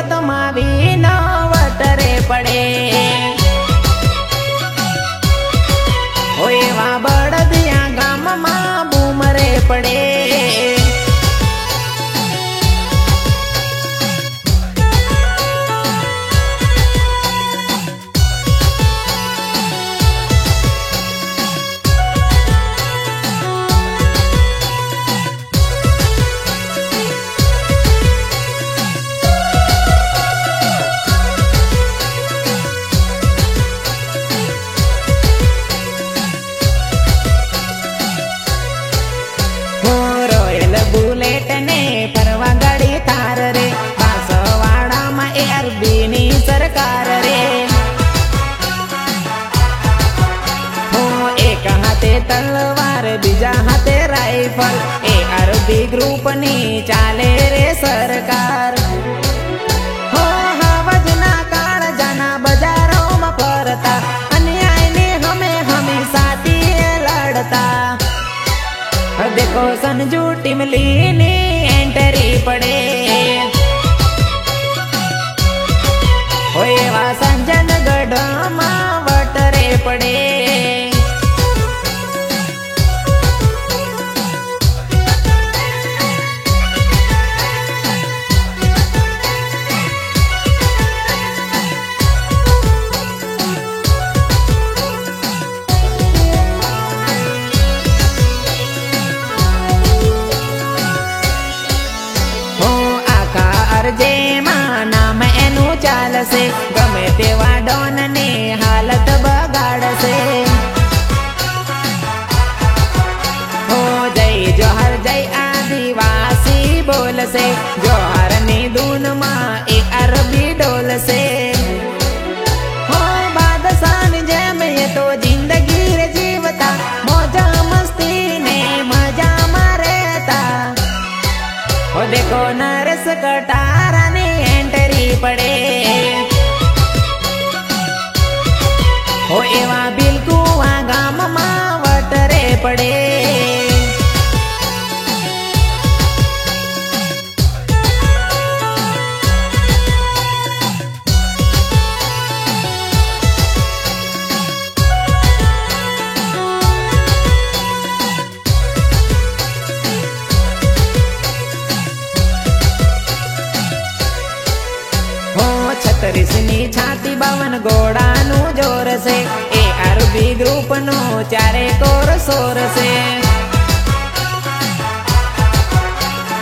પતમાં વીનો વટરે પડે હોય એવા બળદિયા ગામમાં બૂમરે પડે बुलेट ने फरवा गाड़ी थार रे बांसवाड़ा में ARB नी सरकार रे हो एक हाथे तलवार बीजा हाथे राइफल ARB ग्रुप नी चाले रे सरकार हो हवजना काळ जाना बजारों में फरता अन्याय ने हमें साथी लड़ता देखो संजू टिमली ने एंट्री पड़े होए वा संजन गढ़मा वटरे पड़े जेमा नाम एनु चालसे गमे तेवा डॉन ने हालत बगाड़से हो जय जोहर जय आदिवासी बोलसे जोहर नी धून मां ARB डोलसे हो बादशाह जेम ये तो जिंदगी रे जीवता मौजा मस्ती ने मजा मारेता हो देखो नरस कटारा ने एंट्री पड़े हो एवा बिलकुआ गाम मां वटरे पड़े छत्रीसनी छाती 52 घोड़ानु जोर से ARB ग्रुप नो चारे कोर सोर से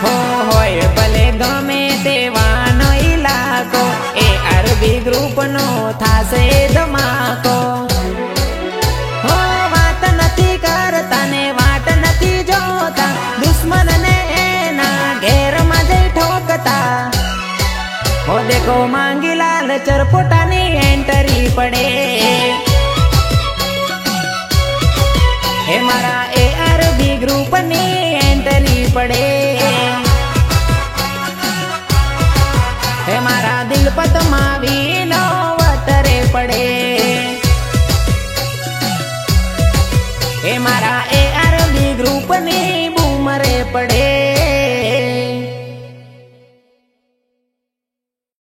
हो होय भले गमे तेवानो इलाको ARB ग्रुप नो थासे धमाको हो वात नथी करता ने वाट नथी जोता दुश्मन ने एना घेर में जई ठोकता हो देखो मांगीलाल चरपोटा नी एंट्री पड़े हे मारा ARB ग्रुप नी एंट्री पड़े हे मारा दिल पतमा वीनो वटरे पड़े हे मारा ARB ग्रुप नी बूमरे पड़े।